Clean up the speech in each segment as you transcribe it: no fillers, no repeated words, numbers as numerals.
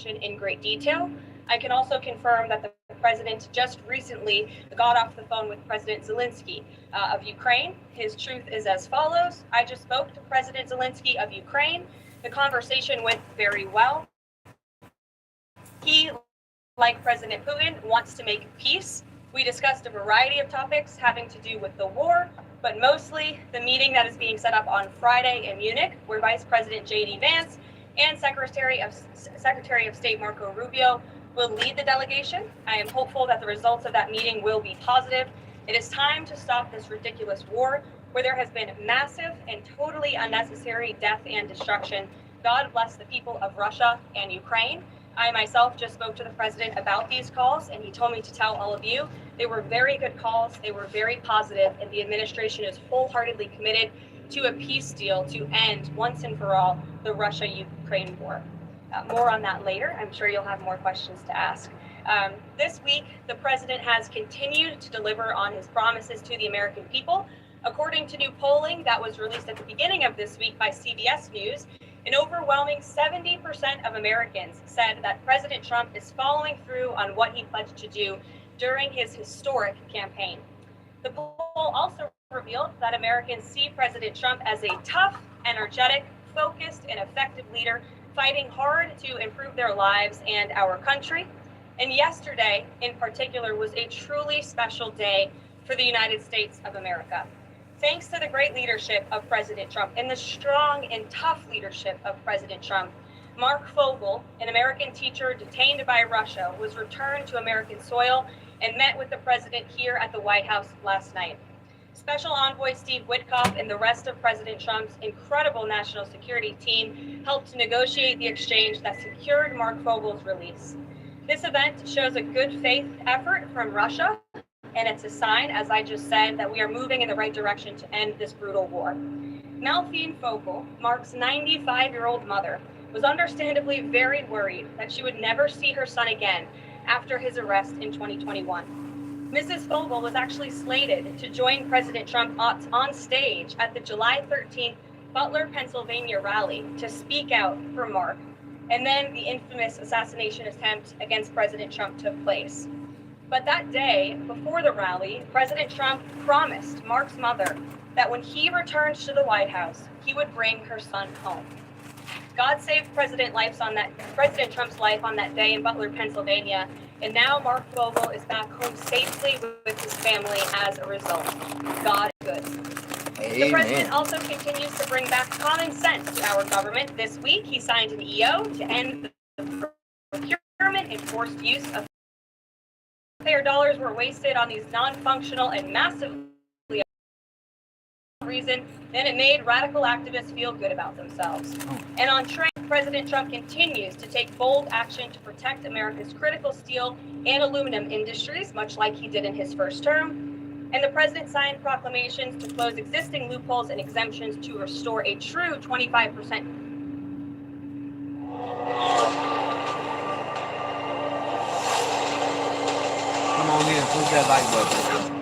in great detail. I can also confirm that the president just recently got off the phone with President Zelensky of Ukraine. His truth is as follows. I just spoke to President Zelensky of Ukraine. The conversation went very well. He, like President Putin, wants to make peace. We discussed a variety of topics having to do with the war, but mostly the meeting that is being set up on Friday in Munich, where Vice President J.D. Vance and Secretary of State Marco Rubio will lead the delegation. I am hopeful that the results of that meeting will be positive. It is time to stop this ridiculous war where there has been massive and totally unnecessary death and destruction. God bless the people of Russia and Ukraine. I myself just spoke to the president about these calls, and he told me to tell all of you they were very good calls, they were very positive, and the administration is wholeheartedly committed to a peace deal to end once and for all the Russia-Ukraine war. More on that later. I'm sure you'll have more questions to ask. This week, the president has continued to deliver on his promises to the American people. According to new polling that was released at the beginning of this week by CBS News, an overwhelming 70% of Americans said that President Trump is following through on what he pledged to do during his historic campaign. The poll also revealed that Americans see President Trump as a tough, energetic, focused, and effective leader fighting hard to improve their lives and our country. And yesterday, in particular, was a truly special day for the United States of America. Thanks to the great leadership of President Trump and the strong and tough leadership of President Trump, Mark Fogel, an American teacher detained by Russia, was returned to American soil and met with the president here at the White House last night. Special Envoy Steve Witkoff and the rest of President Trump's incredible national security team helped to negotiate the exchange that secured Mark Fogel's release. This event shows a good faith effort from Russia, and it's a sign, as I just said, that we are moving in the right direction to end this brutal war. Malphine Fogel, Mark's 95-year-old mother, was understandably very worried that she would never see her son again after his arrest in 2021. Mrs. Fogel was actually slated to join President Trump on stage at the July 13th Butler, Pennsylvania rally to speak out for Mark. And then the infamous assassination attempt against President Trump took place. But that day, before the rally, President Trump promised Mark's mother that when he returned to the White House, he would bring her son home. God saved President Trump's life on that day in Butler, Pennsylvania, and now Mark Fogel is back home safely with his family as a result. God is good. Amen. The president also continues to bring back common sense to our government. This week, he signed an EO to end the procurement and forced use of taxpayer dollars were wasted on these non-functional and massively reason, then it made radical activists feel good about themselves. And on trade, President Trump continues to take bold action to protect America's critical steel and aluminum industries, much like he did in his first term. And the president signed proclamations to close existing loopholes and exemptions to restore a true 25%. Come on in, push that like button.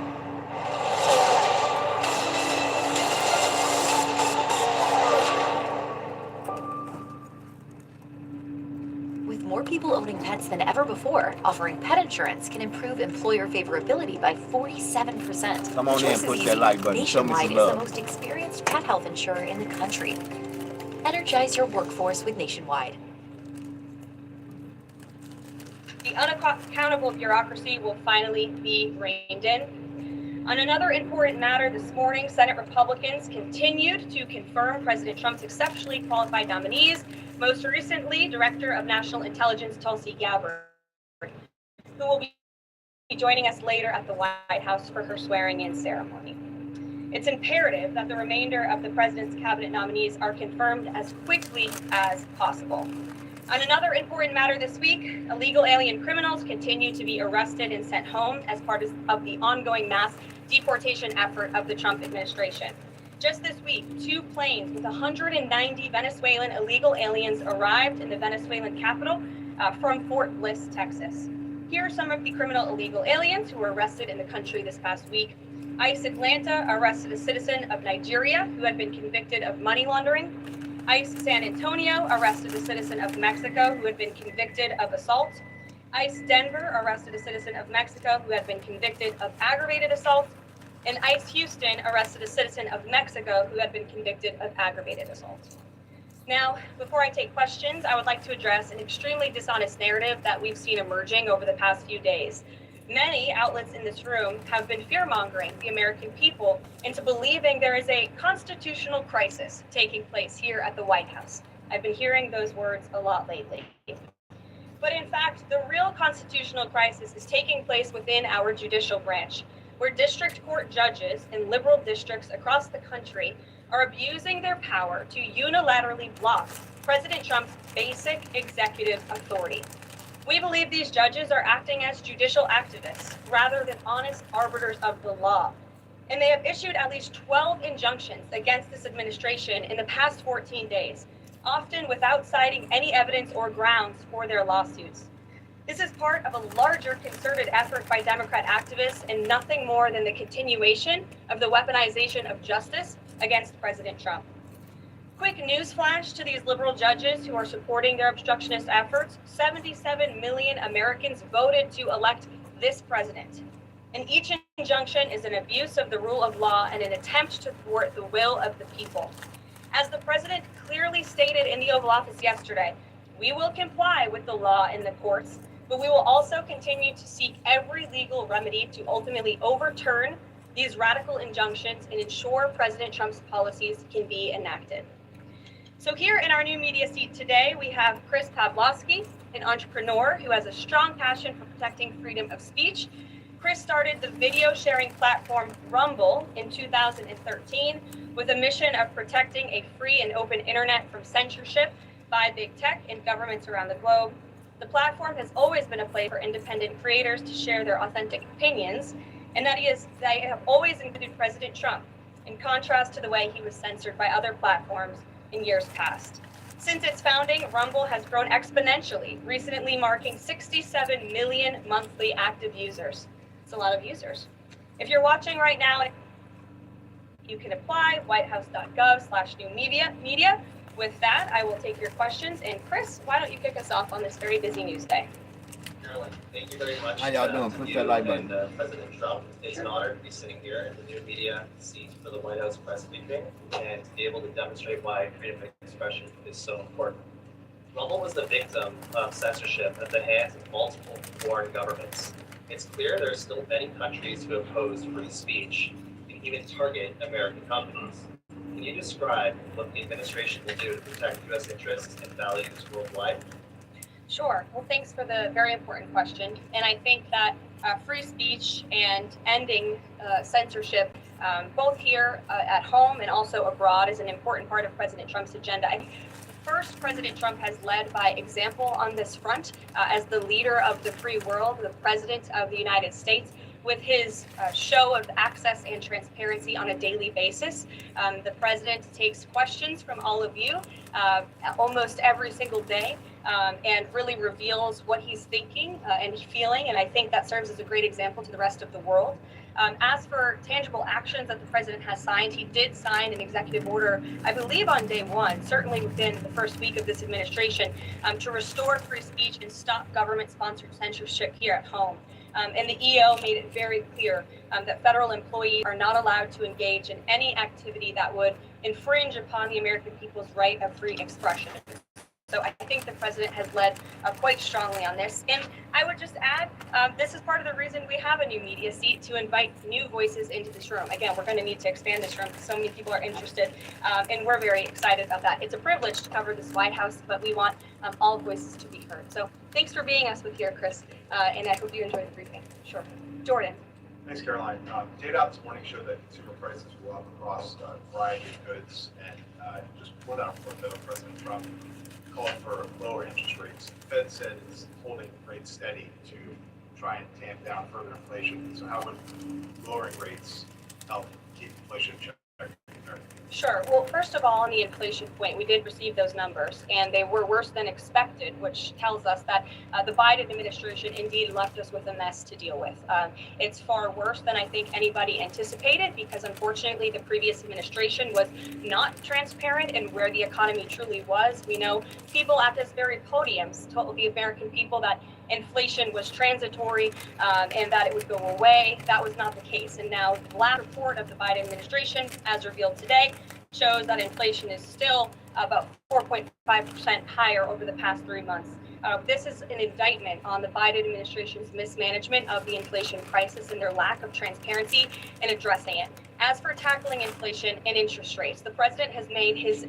More people owning pets than ever before, offering pet insurance can improve employer favorability by 47%. Come on in, push that like button. Show me Nationwide some is love. the most experienced pet health insurer in the country. Energize your workforce with Nationwide. The unaccountable bureaucracy will finally be reined in. On another important matter this morning, Senate Republicans continued to confirm President Trump's exceptionally qualified nominees, most recently Director of National Intelligence Tulsi Gabbard, who will be joining us later at the White House for her swearing-in ceremony. It's imperative that the remainder of the president's cabinet nominees are confirmed as quickly as possible. On another important matter this week, illegal alien criminals continue to be arrested and sent home as part of the ongoing mass deportation effort of the Trump administration. Just this week, 2 planes with 190 Venezuelan illegal aliens arrived in the Venezuelan capital from Fort Bliss, Texas. Here are some of the criminal illegal aliens who were arrested in the country this past week. ICE Atlanta arrested a citizen of Nigeria who had been convicted of money laundering. ICE San Antonio arrested a citizen of Mexico who had been convicted of assault. ICE Denver arrested a citizen of Mexico who had been convicted of aggravated assault. And ICE Houston arrested a citizen of Mexico who had been convicted of aggravated assault. Now, before I take questions, I would like to address an extremely dishonest narrative that we've seen emerging over the past few days. Many outlets in this room have been fear-mongering the American people into believing there is a constitutional crisis taking place here at the White House. I've been hearing those words a lot lately. But in fact, the real constitutional crisis is taking place within our judicial branch, where district court judges in liberal districts across the country are abusing their power to unilaterally block President Trump's basic executive authority. We believe these judges are acting as judicial activists rather than honest arbiters of the law. And they have issued at least 12 injunctions against this administration in the past 14 days, often without citing any evidence or grounds for their lawsuits. This is part of a larger concerted effort by Democrat activists and nothing more than the continuation of the weaponization of justice against President Trump. Quick news flash to these liberal judges who are supporting their obstructionist efforts: 77 million Americans voted to elect this president. And each injunction is an abuse of the rule of law and an attempt to thwart the will of the people. As the president clearly stated in the Oval Office yesterday, we will comply with the law in the courts, but we will also continue to seek every legal remedy to ultimately overturn these radical injunctions and ensure President Trump's policies can be enacted. So here in our new media seat today, we have Chris Pavlovski, an entrepreneur who has a strong passion for protecting freedom of speech. Chris started the video sharing platform Rumble in 2013 with a mission of protecting a free and open internet from censorship by big tech and governments around the globe. The platform has always been a place for independent creators to share their authentic opinions, and they have always included President Trump, in contrast to the way he was censored by other platforms in years past. Since its founding, Rumble has grown exponentially, recently marking 67 million monthly active users. It's a lot of users. If you're watching right now, you can apply whitehouse.gov/new media. With that, I will take your questions. And Chris, why don't you kick us off on this very busy news day? Carolyn, thank you very much. How y'all doing? To Push you that like button. and President Trump. It's an honor to be sitting here in the new media seat for the White House press briefing and to be able to demonstrate why freedom of expression is so important. Rumble was the victim of censorship at the hands of multiple foreign governments. It's clear there are still many countries who oppose free speech and even target American companies. Can you describe what the administration will do to protect U.S. interests and values worldwide? Sure. Well, thanks for the very important question. And I think that free speech and ending censorship, both here at home and also abroad, is an important part of President Trump's agenda. I think first, President Trump has led by example on this front as the leader of the free world, the president of the United States, with his show of access and transparency on a daily basis. The president takes questions from all of you almost every single day and really reveals what he's thinking and feeling. And I think that serves as a great example to the rest of the world. As for tangible actions that the president has signed, he did sign an executive order, I believe on day one, certainly within the first week of this administration, to restore free speech and stop government-sponsored censorship here at home. And the EO made it very clear that federal employees are not allowed to engage in any activity that would infringe upon the American people's right of free expression. So I think the president has led quite strongly on this. And I would just add, this is part of the reason we have a new media seat, to invite new voices into this room. Again, we're going to need to expand this room because so many people are interested, and we're very excited about that. It's a privilege to cover this White House, but we want all voices to be heard. So thanks for being us with here, Chris, and I hope you enjoyed the briefing. Sure. Jordan. Thanks, Caroline. Data out this morning showed that consumer prices were up across a variety of goods, and just before that, President Trump called for lower interest rates. The Fed said it's holding rates steady to try and tamp down further inflation. So how would lowering rates help keep inflation in check? Sure. Well, first of all, on the inflation point, we did receive those numbers, and they were worse than expected, which tells us that the Biden administration indeed left us with a mess to deal with. It's far worse than I think anybody anticipated, because unfortunately, the previous administration was not transparent in where the economy truly was. We know people at this very podium told the American people that inflation was transitory and that it would go away. That was not the case. And now the last report of the Biden administration, as revealed today, shows that inflation is still about 4.5% higher over the past 3 months. This is an indictment on the Biden administration's mismanagement of the inflation crisis and their lack of transparency in addressing it. As for tackling inflation and interest rates, the president has made his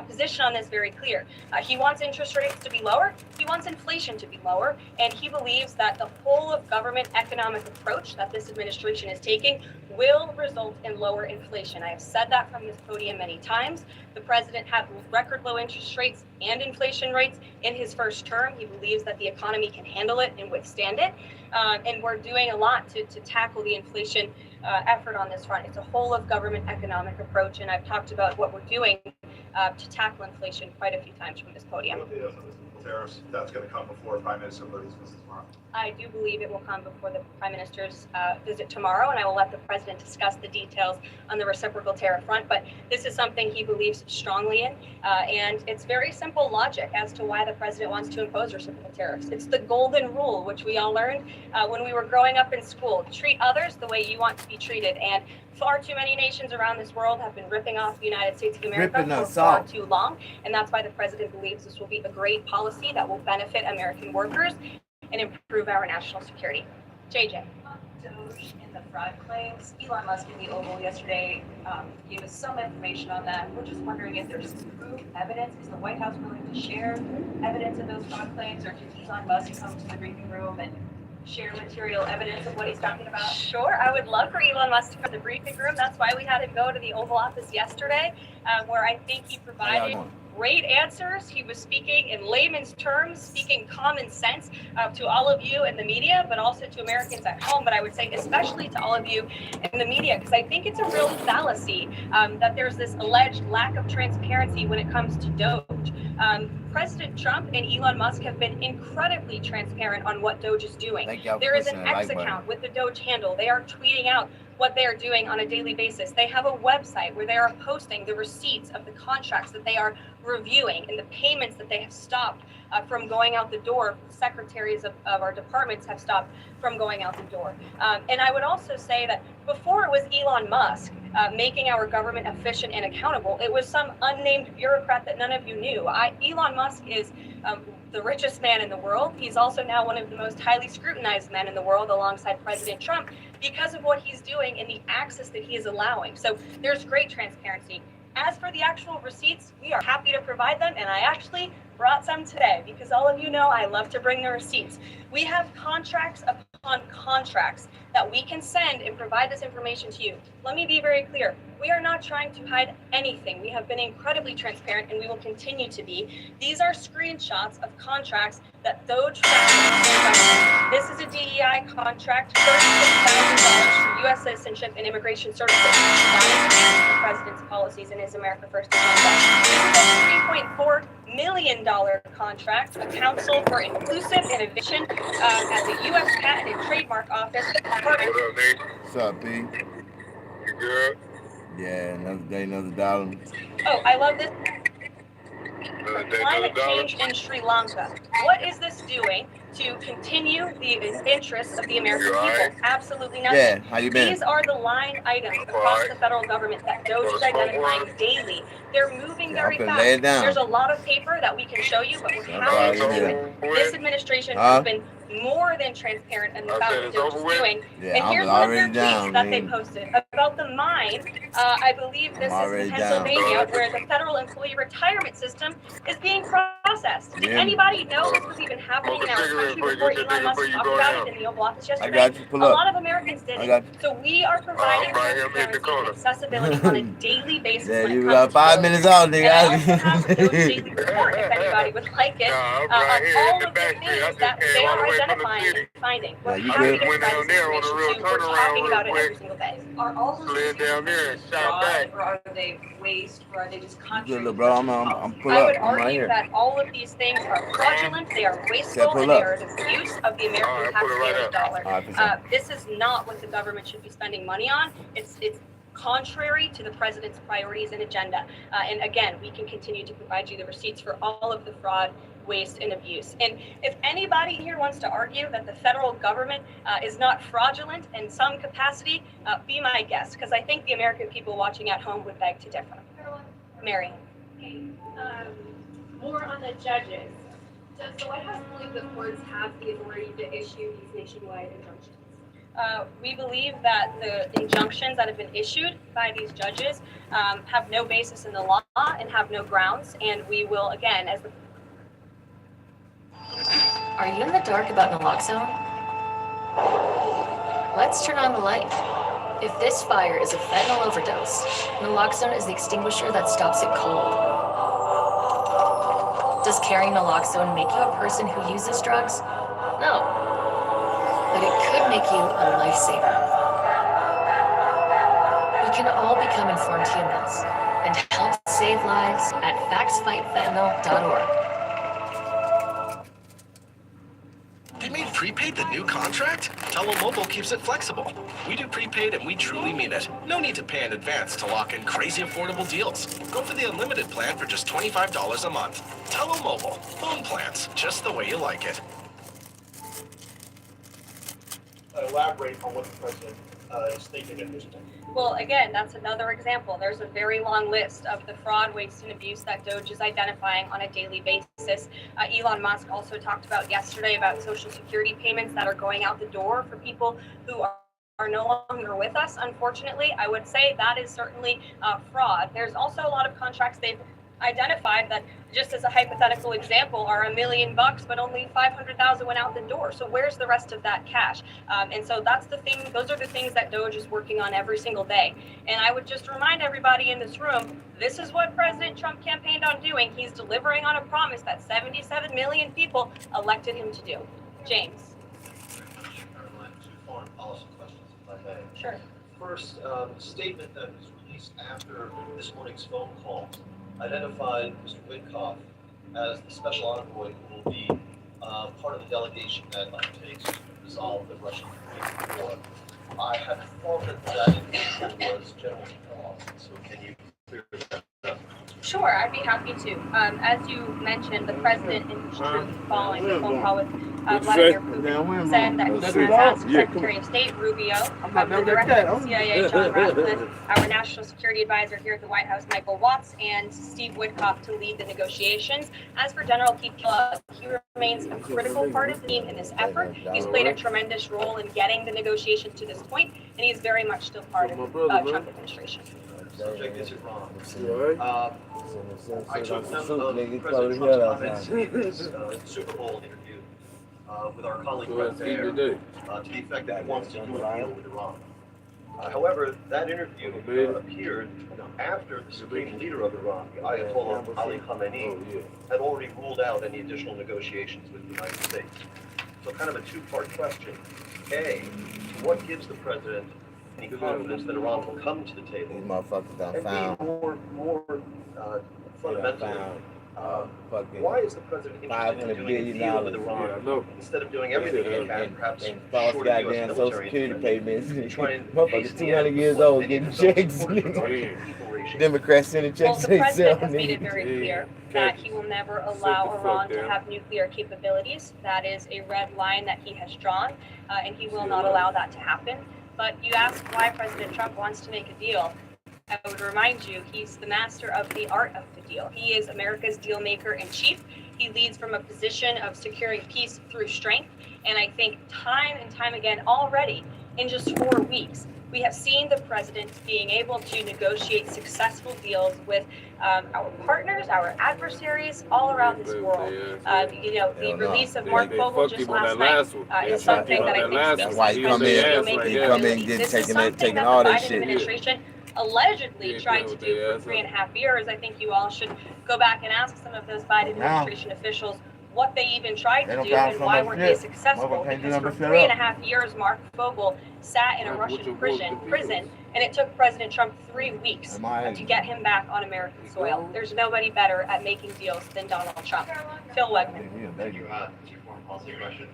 position on this very clear. He wants interest rates to be lower, he wants inflation to be lower, and he believes that the whole of government economic approach that this administration is taking will result in lower inflation. I have said that from this podium many times. The president had record low interest rates and inflation rates in his first term. He believes that the economy can handle it and withstand it. And we're doing a lot to tackle the inflation effort on this front. It's a whole of government economic approach, and I've talked about what we're doing to tackle inflation quite a few times from this podium. Tariffs, that's going to come before Prime Minister Modi's visit tomorrow. I do believe it will come before the Prime Minister's visit tomorrow, and I will let the President discuss the details on the reciprocal tariff front. But this is something he believes strongly in, and it's very simple logic as to why the President wants to impose reciprocal tariffs. It's the golden rule, which we all learned when we were growing up in school. Treat others the way you want to be treated, and far too many nations around this world have been ripping off the United States of America for far too long, and that's why the President believes this will be a great policy that will benefit American workers and improve our national security. JJ. Doge and the fraud claims. Elon Musk in the Oval yesterday gave us some information on that. We're just wondering if there's proof, evidence. Is the White House willing to share evidence of those fraud claims, or can Elon Musk come to the briefing room and share material evidence of what he's talking about? Sure, I would love for Elon Musk to come to the briefing room. That's why we had him go to the Oval Office yesterday, where I think he provided great answers. He was speaking in layman's terms, speaking common sense to all of you in the media, but also to Americans at home. But I would say especially to all of you in the media, because I think it's a real fallacy that there's this alleged lack of transparency when it comes to Doge. President Trump and Elon Musk have been incredibly transparent on what Doge is doing. There is an X account with the Doge handle. They are tweeting out what they are doing on a daily basis. They have a website where they are posting the receipts of the contracts that they are reviewing and the payments that they have stopped from going out the door. Secretaries of our departments have stopped from going out the door. And I would also say that before it was Elon Musk making our government efficient and accountable, it was some unnamed bureaucrat that none of you knew. Elon Musk is the richest man in the world. He's also now one of the most highly scrutinized men in the world alongside President Trump because of what he's doing and the access that he is allowing. So there's great transparency. As for the actual receipts, we are happy to provide them, and I actually brought some today because all of you know I love to bring the receipts. We have contracts upon contracts that we can send and provide this information to you. Let me be very clear. We are not trying to hide anything. We have been incredibly transparent, and we will continue to be. These are screenshots of contracts that Doge found. This is a DEI contract, $36,000 for U.S. citizenship and immigration services. That is the president's policies and his America First agenda. This is a $3.4 million contract, a council for inclusive innovation at the U.S. Patent and Trademark Office. What's up, B? You good? Yeah, another day, another dollar. Oh, I love this. Climate change in Sri Lanka. What is this doing to continue the interests of the American people? Absolutely nothing. Yeah, how you been? These are the line items across the federal government that Doge is identifying daily. They're moving very fast. There's a lot of paper that we can show you, but we're happy to do it. This administration has been more than transparent about what Doge is doing. Yeah, and here's one of their tweets that they posted about the mine. I believe this is in Pennsylvania, where the federal employee retirement system is being processed. Did anybody know this was even happening in our country before Elon Musk talked about it in the Oval Office yesterday? I got you. Pull up. A lot of Americans didn't. So we are providing transparency and accessibility on a daily basis. Yeah, when it you comes got to 5 Doge. minutes out, And I also have a nigga. Doge daily report if anybody would like it. All of the things that they are identifying and finding. We're Yeah, you happy good. to Went provide down this there on a information real too. We're turnaround talking real about it every quick. single day. Are all those Slid down there and shot fraud, back. or are they waste, or are they just You contrary? good, little to bro? policy? I'm pull I would up. I'm right argue here. that all of these things are fraudulent, they are wasteful, pull and they up. are an abuse of the American Alright, pull it right taxpayer's up. dollar. All right, for sure. This is not what the government should be spending money on. It's contrary to the president's priorities and agenda. And again, we can continue to provide you the receipts for all of the fraud, waste, and abuse. And if anybody here wants to argue that the federal government is not fraudulent in some capacity, be my guest, because I think the American people watching at home would beg to differ. Mary. More on the judges. Does the White House believe the courts have the authority to issue these nationwide injunctions? We believe that the injunctions that have been issued by these judges have no basis in the law and have no grounds. And we will, again, as the Are you in the dark about naloxone? Let's turn on the light. If this fire is a fentanyl overdose, naloxone is the extinguisher that stops it cold. Does carrying naloxone make you a person who uses drugs? No. But it could make you a lifesaver. We can all become informed humans and help save lives at factsfightfentanyl.org. They made prepaid the new contract? Telomobile keeps it flexible. We do prepaid and we truly mean it. No need to pay in advance to lock in crazy affordable deals. Go for the unlimited plan for just $25 a month. Telomobile. Phone plans, just the way you like it. Elaborate on what the president is thinking at this point. Well, again, that's another example. There's a very long list of the fraud, waste, and abuse that DOJ is identifying on a daily basis. Elon Musk also talked about yesterday about Social Security payments that are going out the door for people who are no longer with us. Unfortunately, I would say that is certainly fraud. There's also a lot of contracts they've identified that, just as a hypothetical example, are $1 million, but only 500,000 went out the door. So where's the rest of that cash? And so that's the thing. Those are the things that DOJ is working on every single day. And I would just remind everybody in this room, this is what President Trump campaigned on doing. He's delivering on a promise that 77 million people elected him to do. James. Caroline, two foreign policy questions, if I may. Sure. First, statement that was released after this morning's phone call identified Mr. Witkoff as the special envoy who will be part of the delegation that undertakes to resolve the Russian-Ukrainian war. I had thought that that individual was General Paul, so can you clear that up? Sure, I'd be happy to. As you mentioned, the president in his truth following the phone call with Vladimir Putin said that he has asked Secretary of State Rubio, the Director of the CIA, John Ratcliffe, our National Security Advisor here at the White House, Michael Watts, and Steve Witkoff to lead the negotiations. As for General Keith Kellogg, he remains a critical part of the team in this effort. He's played a tremendous role in getting the negotiations to this point, and he's very much still part of the Trump administration. Subject is Iran. I took note of President Trump's comments in his Super Bowl interview with our colleague Brett Baer to the effect that he wants to do a deal with Iran. However, that interview appeared after the supreme leader of Iran, the Ayatollah Ali Khamenei, had already ruled out any additional negotiations with the United States. So kind of a two-part question. A, what gives the president any confidence that Iran will come to the table? These motherfuckers done And found. B, more fundamentally, why is the president interested in doing a deal with Iran instead of doing everything he can, perhaps And false short of US goddamn social military security intervention, payments. try and Motherfuckers hasten the 200 end years of old many getting of the checks. people regime. Democrats sending Well, checks the to president themselves. has made it very clear that he will never allow Iran to have nuclear capabilities. That is a red line that he has drawn, and he will not allow that to happen. But you asked why President Trump wants to make a deal. I would remind you, he's the master of the art of the deal. He is America's deal maker in chief. He leads from a position of securing peace through strength. And I think time and time again already, in just 4 weeks, we have seen the president being able to negotiate successful deals with our partners, our adversaries all around this world. The release of Mark Vogel just last night is something that I think speaks That's why he to come his in, deal-making he come in ability. getting This is something taking that all the that Biden shit. administration allegedly tried to do for 3.5 years. I think you all should go back and ask some of those Biden administration officials what they even tried They to don't do count and so why much weren't shit. they successful. Motherfucker can't do Because for nothing but shut 3.5 years, Mark Fogel sat in a Russian prison, and it took President Trump 3 weeks to get him back on American soil. There's nobody better at making deals than Donald Trump. Phil Wegman. Two foreign policy questions.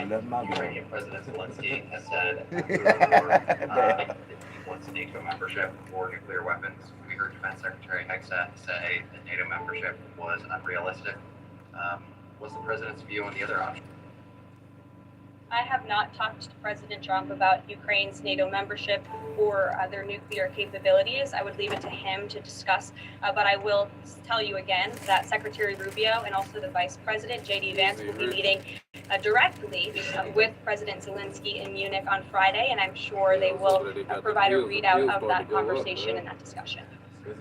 That's my Ukrainian President Zelensky has said that he wants NATO membership for nuclear weapons. We heard Defense Secretary Hegseth say that NATO membership was unrealistic. What's the president's view on the other option? I have not talked to President Trump about Ukraine's NATO membership or their nuclear capabilities. I would leave it to him to discuss. But I will tell you again that Secretary Rubio and also the Vice President, J.D. Vance, will be meeting directly with President Zelensky in Munich on Friday, and I'm sure they will provide a readout of that conversation and that discussion.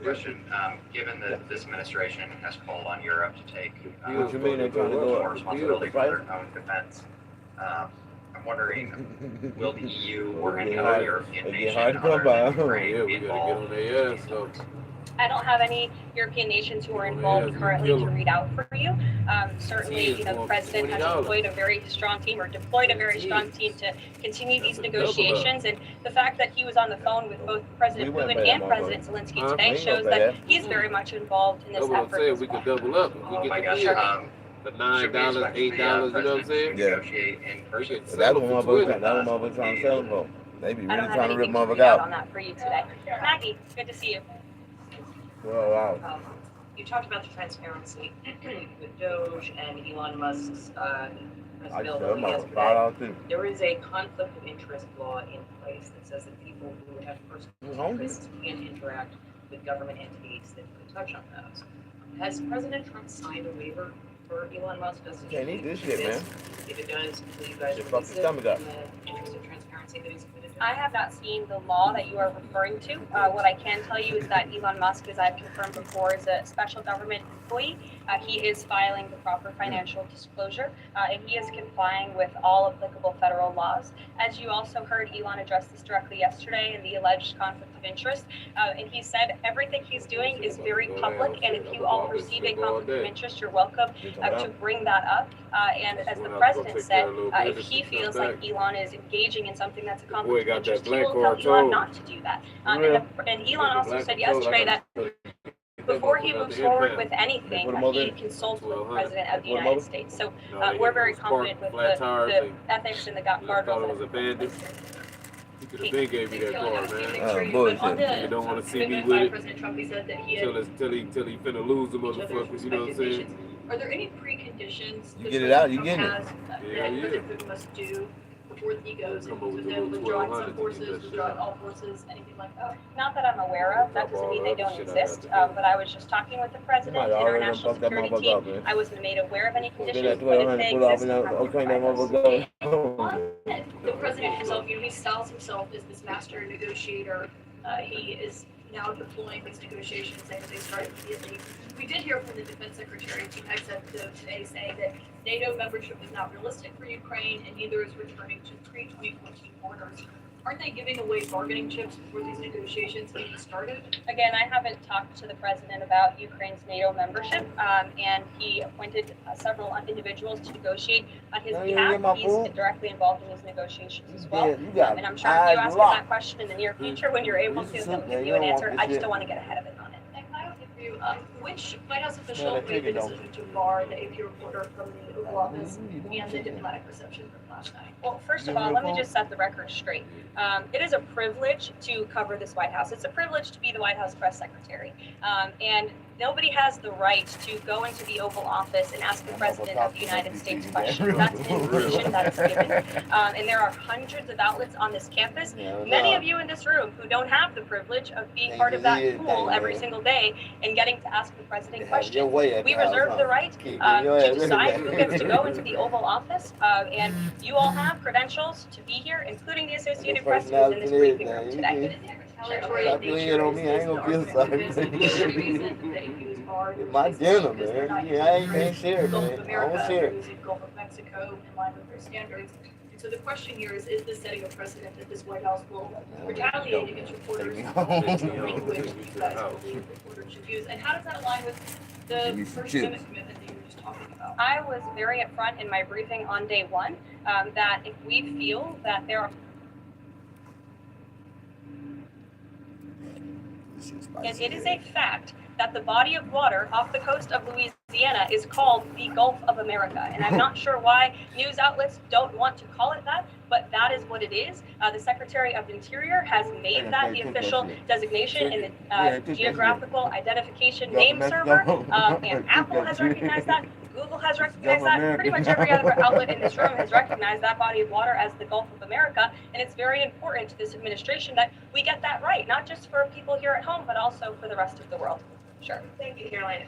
Question, given that this administration has called on Europe to take What you mean they trying to go more up? responsibility for their own defense, I'm wondering, will the EU or any other European nation other than Ukraine be involved? I don't have any European nations who are involved currently to read out for you. Certainly, the president has deployed a very strong team to continue these negotiations. And the fact that he was on the phone with both President Putin and President Zelensky today shows that he's very much involved in this effort as well. double up. Oh my gosh, The $9, $8, you know what I'm saying? Yeah. negotiate in person. That's what motherfuckers trying to sell them for. They be I really don't have trying to rip anything to motherfuckers read out on out. that for you today. Maggie, good to see you. Well, wow. You talked about the transparency with Doge and Elon Musk's I availability just yesterday. out too. There is a conflict of interest law in place that says that people who have personal interests can interact with government entities that could touch on those. Has President Trump signed a waiver for Elon Musk? Does it Can't eat this shit, man. If it does, will you guys Just fuck release your it stomach up. in the interest of transparency that he's committed to? I have not seen the law that you are referring to. What I can tell you is that Elon Musk, as I've confirmed before, is a special government employee. He is filing the proper financial disclosure, and he is complying with all applicable federal laws. As you also heard, Elon address this directly yesterday in the alleged conflict of interest, and he said everything he's doing is very public, and if you all perceive a conflict of interest, you're welcome to bring that up. And as the president said, if he feels like Elon is engaging in something that's a conflict of interest, he will tell Elon not to do that. And Elon also said yesterday that before he moves forward with anything, he consults with the President of the United States. So we're very confident with the ethics and the guardrails. He could have been gave me that card, man. Oh, bullshit. You don't want to see me with it President Trump, he said that he till he finna lose the motherfuckers, you know what I'm saying? Are there any preconditions You that get it out, you President get it. Trump has Yeah, that yeah. President Putin must do before he goes Come into up with the the withdrawing 1200 some to forces, get that shit withdrawing out. all forces, anything like that? Not that I'm aware of, that doesn't mean they don't exist, but I was just talking with the president and our national security team. I wasn't made aware of any conditions, but if they exist, The president himself, he styles himself as this master negotiator. He is now deploying these negotiations and they start immediately. We did hear from the defense secretary, Pete Hegseth, today saying that NATO membership is not realistic for Ukraine and neither is returning to pre-2014 borders. Aren't they giving away bargaining chips before these negotiations even started? Again, I haven't talked to the president about Ukraine's NATO membership, and he appointed several individuals to negotiate on his behalf. He's directly involved in these negotiations as well. And I'm sure if you ask him that question in the near future, when you're able to, he'll give you an answer. I just don't want to get ahead of it on it. And can I also for you, which White House official made the decision to bar the AP reporter from the Oval Office and the diplomatic reception from last night? Well, first of all, let me just set the record straight. It is a privilege to cover this White House. It's a privilege to be the White House press secretary. And nobody has the right to go into the Oval Office and ask the President of the United States questions. That's an invitation that is given. And there are hundreds of outlets on this campus. Many of you in this room who don't have the privilege of being part of that pool every single day and getting to ask the President questions. We reserve the right to decide who gets to go into the Oval Office. And you all have credentials to be here, including the Associated Press who's in this briefing room today. Stop playing on me, I ain't gonna feel sorry. My dinner, man. Yeah, I ain't share it, man. I won't share it. Gulf of Mexico in line with their standards. And so the question here is this setting a precedent that this White House will retaliate against reporters the language that you guys believe reporters should use? And how does that align with the First Amendment commitment that you were just talking about? I was very upfront in my briefing on day one that if we feel that there are, and it is a fact that the body of water off the coast of Louisiana is called the Gulf of America. And I'm not sure why news outlets don't want to call it that, but that is what it is. The Secretary of the Interior has made that the official designation in the geographical identification name server, and Apple has recognized that. Google has recognized that. Pretty much every other outlet in this room has recognized that body of water as the Gulf of America. And it's very important to this administration that we get that right, not just for people here at home, but also for the rest of the world. Sure. Thank you, Caroline.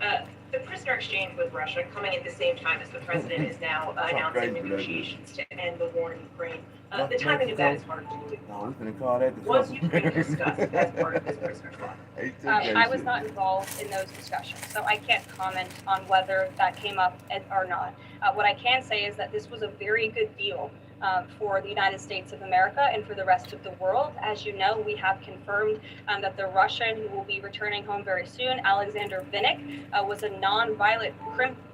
The prisoner exchange with Russia coming at the same time as the president is now announcing negotiations to end the war in Ukraine. The timing of that is hard to believe. No, we're gonna call that the Was Ukraine discussed as part of this prisoner swap? I was not involved in those discussions, so I can't comment on whether that came up or not. What I can say is that this was a very good deal for the United States of America and for the rest of the world. As you know, we have confirmed that the Russian who will be returning home very soon, Alexander Vinnik, was a non-violent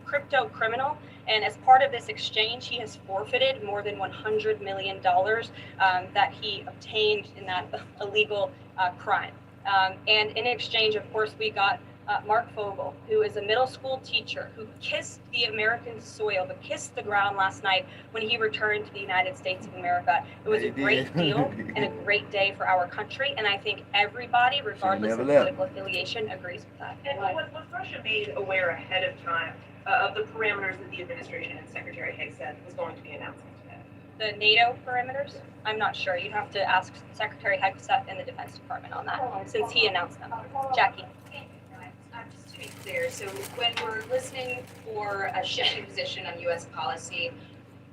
crypto criminal. And as part of this exchange, he has forfeited more than $100 million that he obtained in that illegal crime. And in exchange, of course, we got Mark Fogel, who is a middle school teacher who kissed the American soil, but kissed the ground last night when he returned to the United States of America. It was a great deal and a great day for our country, and I think everybody, regardless of political affiliation, agrees with that. And was Russia made aware ahead of time of the parameters that the administration and Secretary Hegseth was going to be announcing today? The NATO perimeters? I'm not sure. You'd have to ask Secretary Hegseth in the Defense Department on that, since he announced them. Jackie. Just to be clear, so when we're listening for a shift in position on U.S. policy,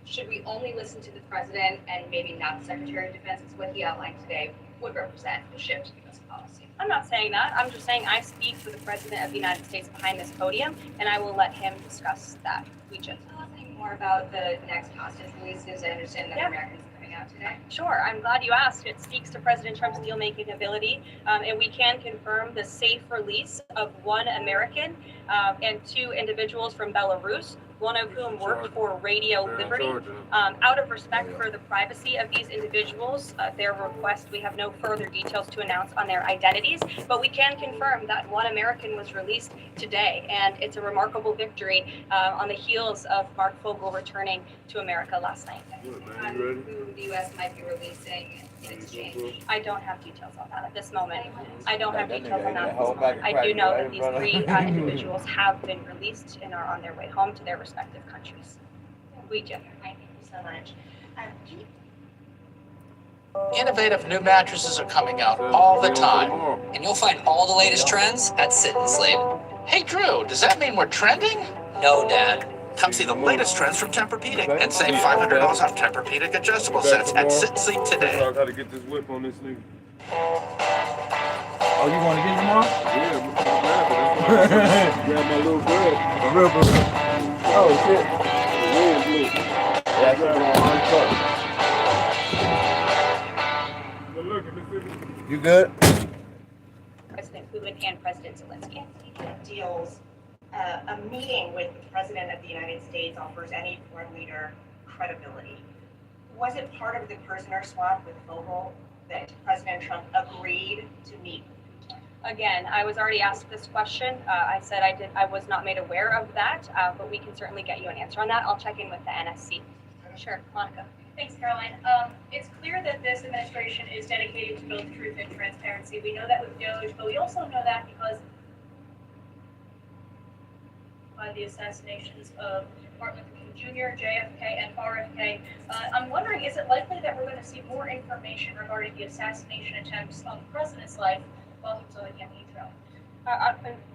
should we only listen to the president and maybe not the Secretary of Defense? It's what he outlined today would represent a shift in U.S. policy. I'm not saying that. I'm just saying I speak for the President of the United States behind this podium, and I will let him discuss that. We just. Tell us any more about the next hostage releases. I understand that Americans are coming out today. Sure. I'm glad you asked. It speaks to President Trump's deal-making ability, and we can confirm the safe release of one American and two individuals from Belarus, one of whom worked for Radio Liberty. Out of respect for the privacy of these individuals, their request, we have no further details to announce on their identities, but we can confirm that one American was released today, and it's a remarkable victory on the heels of Mark Fogel returning to America last night. Who the U.S. might be releasing in exchange? I don't have details on that at this moment. I don't have details on that at this moment. I do know that these three individuals have been released and are on their way home to their respective countries. We do. Thank you so much. Innovative new mattresses are coming out all the time. And you'll find all the latest trends at Sit and Sleep. Hey Drew, does that mean we're trending? No, Dad. Come see the latest trends from Tempur-Pedic and save $500 off Tempur-Pedic adjustable sets at Sit and Sleep today. I gotta get this whip on this nigga. Oh, you want to get him on? Yeah, grab my little bird. A real bird. Oh, shit. Yeah, I got it on. You good? President Putin and President Zelensky. Deals, a meeting with the President of the United States offers any foreign leader credibility. Was it part of the prisoner swap with Fogel that President Trump agreed to meet? Again, I was already asked this question. I said I was not made aware of that, but we can certainly get you an answer on that. I'll check in with the NSC. Sure, Monica. Thanks, Caroline. It's clear that this administration is dedicated to both truth and transparency. We know that with DOJ, but we also know that because by the assassinations of Martin Luther King Jr., JFK, and RFK. I'm wondering, is it likely that we're going to see more information regarding the assassination attempts on the president's life while he was away in Israel?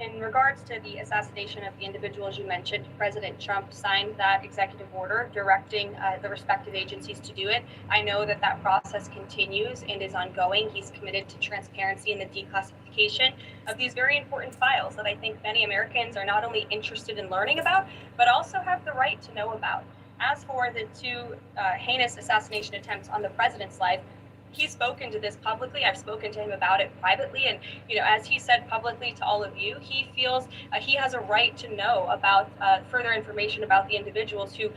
In regards to the assassination of the individuals you mentioned, President Trump signed that executive order directing the respective agencies to do it. I know that that process continues and is ongoing. He's committed to transparency in the declassification of these very important files that I think many Americans are not only interested in learning about, but also have the right to know about. As for the two heinous assassination attempts on the president's life, He's spoken to this publicly. I've spoken to him about it privately. And, as he said publicly to all of you, he feels he has a right to know about further information about the individuals who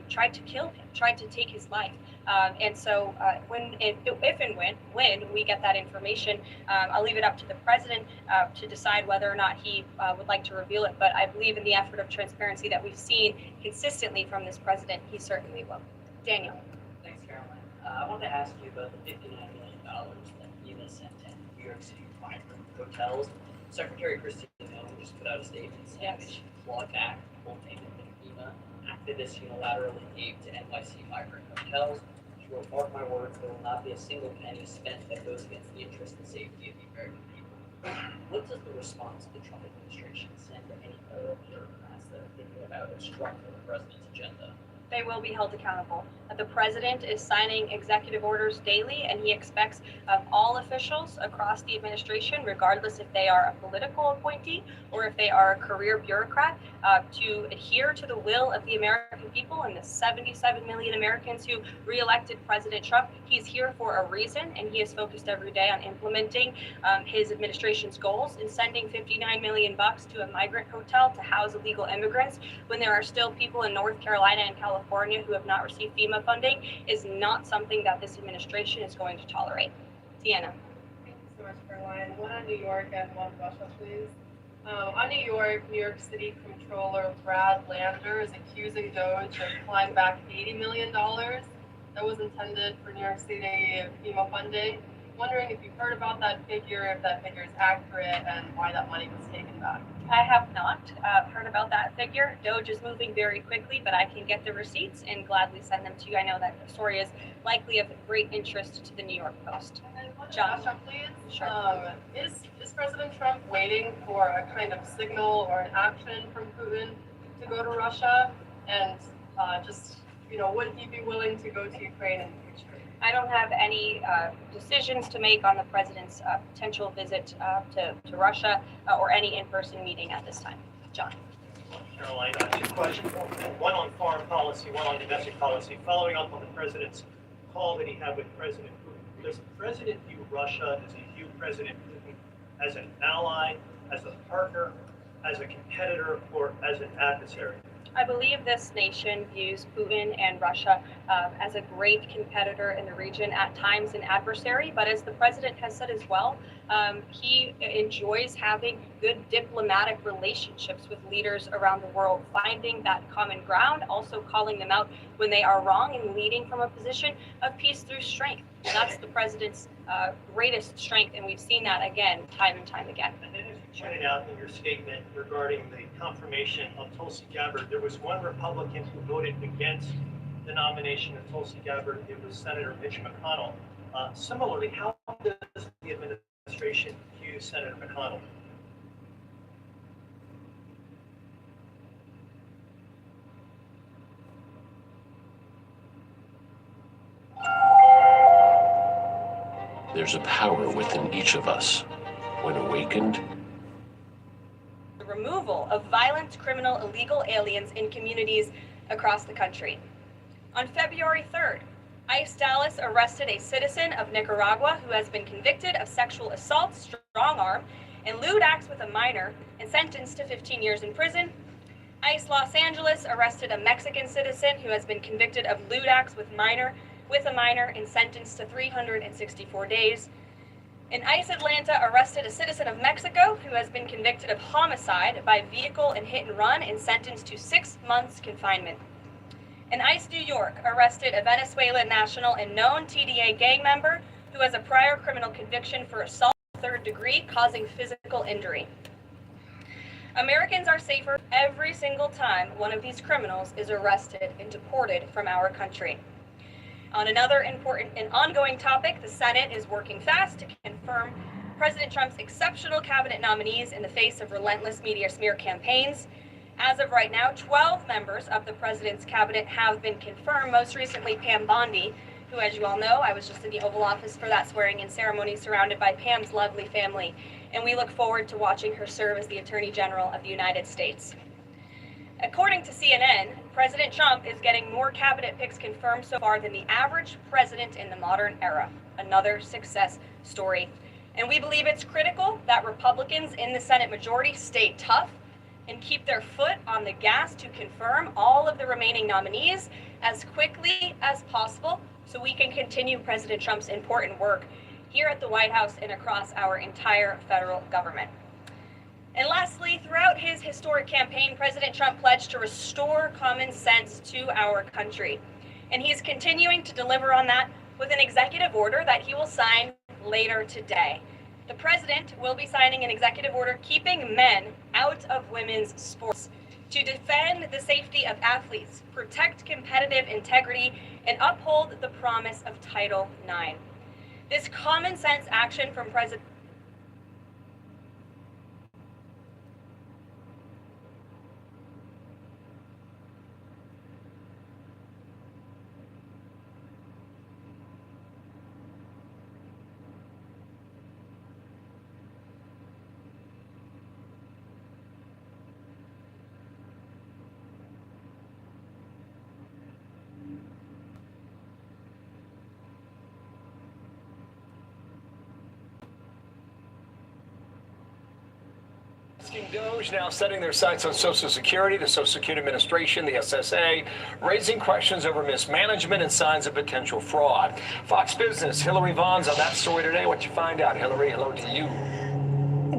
tried to kill him, tried to take his life. And so if and when we get that information, I'll leave it up to the president to decide whether or not he would like to reveal it. But I believe in the effort of transparency that we've seen consistently from this president, he certainly will. Daniel. Thanks, Caroline. I wanted to ask you about the $59 million that FEMA sent to New York City migrant hotels. Secretary Christine Noem just put out a statement saying that she clawed back full payment that FEMA activists unilaterally gave to NYC migrant hotels. She wrote, "Mark my words, there will not be a single penny spent that goes against the interest and safety of the American people." What does the response of the Trump administration send to any federal bureaucrats that are thinking about obstructing the president's agenda? They will be held accountable. The president is signing executive orders daily, and he expects all officials across the administration, regardless if they are a political appointee or if they are a career bureaucrat, to adhere to the will of the American people and the 77 million Americans who re-elected President Trump. He's here for a reason, and he is focused every day on implementing his administration's goals and sending $59 million to a migrant hotel to house illegal immigrants when there are still people in North Carolina and California who have not received FEMA funding is not something that this administration is going to tolerate. Deanna. Thank you so much, Caroline. One on New York and one Russia, please. On New York City Comptroller Brad Lander is accusing DOGE of clawing back $80 million that was intended for New York City FEMA funding. Wondering if you've heard about that figure, if that figure is accurate, and why that money was taken back. I have not heard about that figure. DOGE is moving very quickly, but I can get the receipts and gladly send them to you. I know that the story is likely of great interest to the New York Post. And then one John. Russia, please. Sure. Is President Trump waiting for a kind of signal or an action from Putin to go to Russia? And would he be willing to go to Ukraine in the future? I don't have any decisions to make on the president's potential visit to Russia or any in-person meeting at this time. John. Caroline, two questions, one on foreign policy, one on domestic policy. Following up on the president's call that he had with President Putin, does the president view Russia, does he view President Putin as an ally, as a partner, as a competitor, or as an adversary? I believe this nation views Putin and Russia as a great competitor in the region, at times an adversary, but as the president has said as well, he enjoys having good diplomatic relationships with leaders around the world, finding that common ground, also calling them out when they are wrong, and leading from a position of peace through strength. And that's the president's greatest strength, and we've seen that again, time and time again. And then as you pointed out in your statement regarding the confirmation of Tulsi Gabbard, there was one Republican who voted against the nomination of Tulsi Gabbard. It was Senator Mitch McConnell. Similarly, how does the administration view Senator McConnell? There's a power within each of us. When awakened, the removal of violent, criminal, illegal aliens in communities across the country. On February 3rd, ICE Dallas arrested a citizen of Nicaragua who has been convicted of sexual assault, strong arm, and lewd acts with a minor and sentenced to 15 years in prison. ICE Los Angeles arrested a Mexican citizen who has been convicted of lewd acts with a minor and sentenced to 364 days. And ICE Atlanta arrested a citizen of Mexico who has been convicted of homicide by vehicle and hit and run and sentenced to 6 months confinement. And ICE New York arrested a Venezuelan national and known TDA gang member who has a prior criminal conviction for assault 3rd degree causing physical injury. Americans are safer every single time one of these criminals is arrested and deported from our country. On another important and ongoing topic, the Senate is working fast to confirm President Trump's exceptional cabinet nominees in the face of relentless media smear campaigns. As of right now, 12 members of the president's cabinet have been confirmed, most recently Pam Bondi, who, as you all know, I was just in the Oval Office for that swearing-in ceremony surrounded by Pam's lovely family, and we look forward to watching her serve as the Attorney General of the United States. According to CNN, President Trump is getting more cabinet picks confirmed so far than the average president in the modern era. Another success story. And we believe it's critical that Republicans in the Senate majority stay tough and keep their foot on the gas to confirm all of the remaining nominees as quickly as possible so we can continue President Trump's important work here at the White House and across our entire federal government. And lastly, throughout his historic campaign, President Trump pledged to restore common sense to our country. And he's continuing to deliver on that with an executive order that he will sign later today. The president will be signing an executive order keeping men out of women's sports to defend the safety of athletes, protect competitive integrity, and uphold the promise of Title IX. This common sense action from President DOJ now setting their sights on Social Security, the Social Security Administration, the SSA, raising questions over mismanagement and signs of potential fraud. Fox Business, Hillary Vaughn's on that story today. What you find out, Hillary? Hello to you.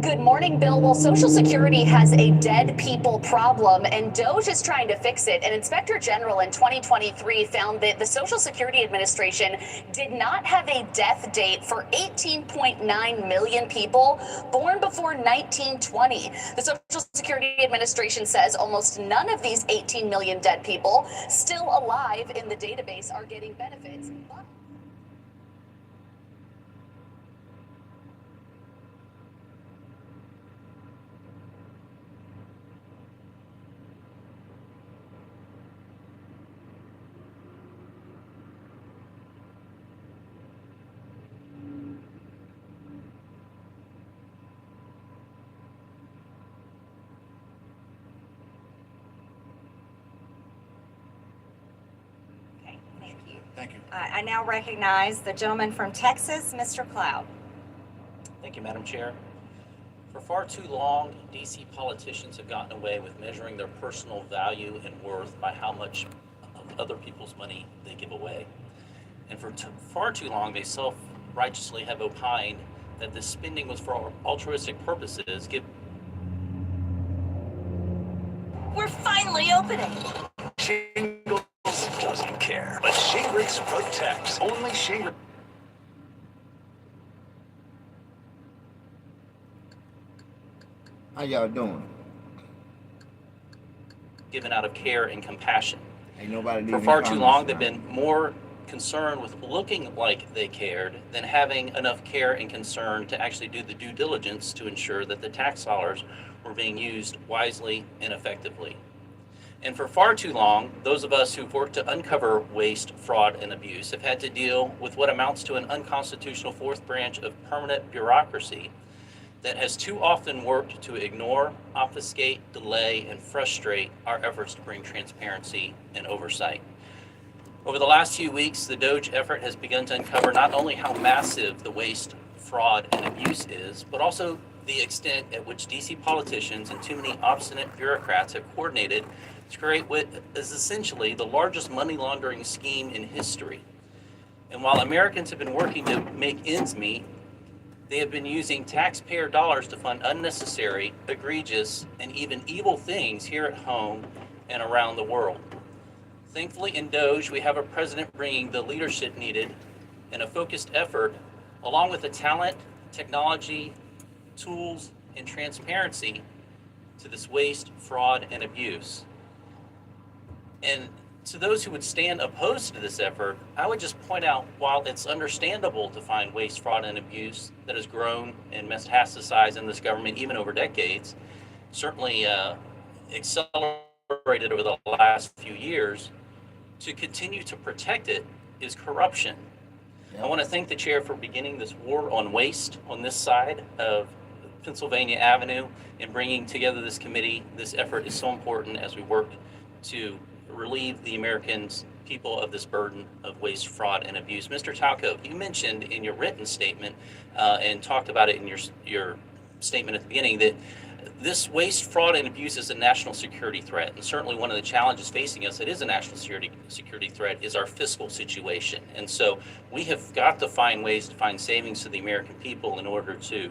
Good morning, Bill. Well, Social Security has a dead people problem, and DOJ is trying to fix it. An inspector general in 2023 found that the Social Security Administration did not have a death date for 18.9 million people born before 1920. The Social Security Administration says almost none of these 18 million dead people still alive in the database are getting benefits. Thank you. I now recognize the gentleman from Texas, Mr. Cloud. Thank you, Madam Chair. For far too long, DC politicians have gotten away with measuring their personal value and worth by how much of other people's money they give away. And for far too long, they self-righteously have opined that this spending was for altruistic purposes. We're finally opening. Shingles doesn't care, but Shingrix protects. Only Shingrix. How y'all doing? Given out of care and compassion. Ain't nobody For far too long, they've been more concerned with looking like they cared than having enough care and concern to actually do the due diligence to ensure that the tax dollars were being used wisely and effectively. And for far too long, those of us who've worked to uncover waste, fraud, and abuse have had to deal with what amounts to an unconstitutional fourth branch of permanent bureaucracy that has too often worked to ignore, obfuscate, delay, and frustrate our efforts to bring transparency and oversight. Over the last few weeks, the DOJ effort has begun to uncover not only how massive the waste, fraud, and abuse is, but also the extent at which DC politicians and too many obstinate bureaucrats have coordinated to create what is essentially the largest money laundering scheme in history. And while Americans have been working to make ends meet, they have been using taxpayer dollars to fund unnecessary, egregious, and even evil things here at home and around the world. Thankfully, in DOJ, we have a president bringing the leadership needed and a focused effort, along with the talent, technology, tools, and transparency to this waste, fraud, and abuse. And to those who would stand opposed to this effort, I would just point out, while it's understandable to find waste, fraud, and abuse that has grown and metastasized in this government even over decades, certainly accelerated over the last few years, to continue to protect it is corruption. I want to thank the chair for beginning this war on waste on this side of Pennsylvania Avenue and bringing together this committee. This effort is so important as we work to relieve the Americans, people of this burden of waste, fraud, and abuse. Mr. Talco, you mentioned in your written statement and talked about it in your statement at the beginning that this waste, fraud, and abuse is a national security threat. And certainly one of the challenges facing us that is a national security threat is our fiscal situation. And so we have got to find ways to find savings to the American people in order to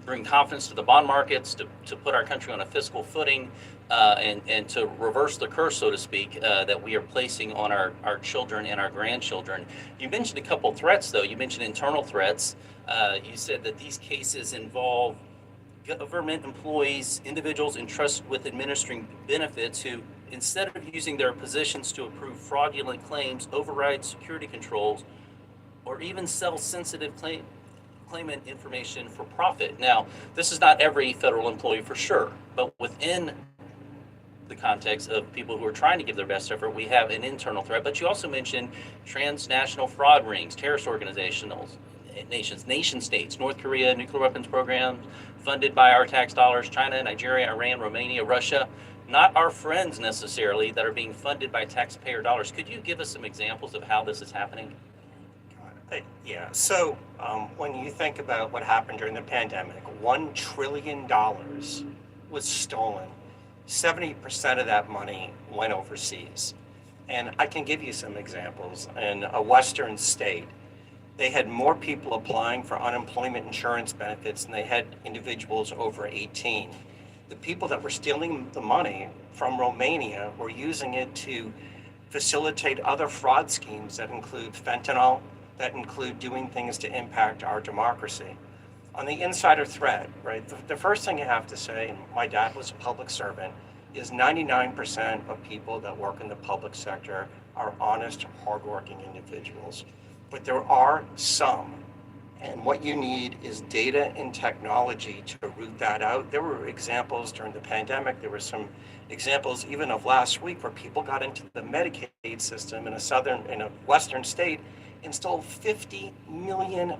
bring confidence to the bond markets, to put our country on a fiscal footing, and to reverse the curse, so to speak, that we are placing on our children and our grandchildren. You mentioned a couple threats, though. You mentioned internal threats. You said that these cases involve government employees, individuals entrusted with administering benefits who, instead of using their positions to approve fraudulent claims, override security controls, or even sell sensitive claimant information for profit. Now, this is not every federal employee for sure, but within the context of people who are trying to give their best effort, we have an internal threat. But you also mentioned transnational fraud rings, terrorist organizations, nation states, North Korea, nuclear weapons programs funded by our tax dollars, China, Nigeria, Iran, Romania, Russia, not our friends necessarily, that are being funded by taxpayer dollars. Could you give us some examples of how this is happening? Yeah, so when you think about what happened during the pandemic, $1 trillion was stolen. 70% of that money went overseas. And I can give you some examples. In a Western state, they had more people applying for unemployment insurance benefits than they had individuals over 18. The people that were stealing the money from Romania were using it to facilitate other fraud schemes that include fentanyl, that include doing things to impact our democracy. On the insider threat, right, the first thing you have to say, and my dad was a public servant, is 99% of people that work in the public sector are honest, hardworking individuals. But there are some, and what you need is data and technology to root that out. There were examples during the pandemic, there were some examples even of last week where people got into the Medicaid system in a Western state and stole $50 million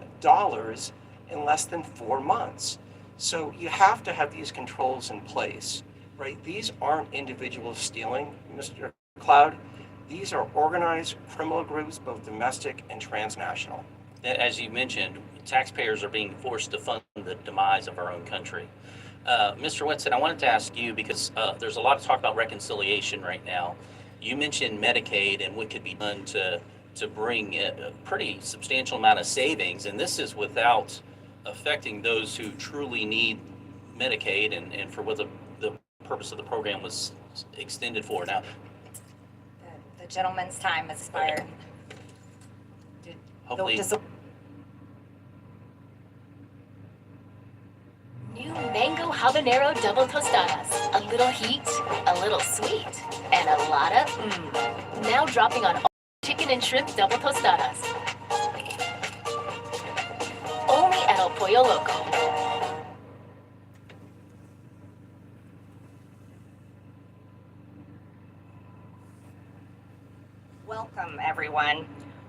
in less than 4 months. So you have to have these controls in place, right? These aren't individuals stealing, Mr. Cloud. These are organized criminal groups, both domestic and transnational. As you mentioned, taxpayers are being forced to fund the demise of our own country. Mr. Winston, I wanted to ask you, because there's a lot of talk about reconciliation right now. You mentioned Medicaid and what could be done to bring a pretty substantial amount of savings, and this is without affecting those who truly need Medicaid and for what the purpose of the program was extended for. Now, The gentleman's time has expired. hopefully, New mango habanero double tostadas. A little heat, a little sweet, and a lot of Now dropping on chicken and shrimp double tostadas. Only at El Pollo Loco. Welcome, everyone.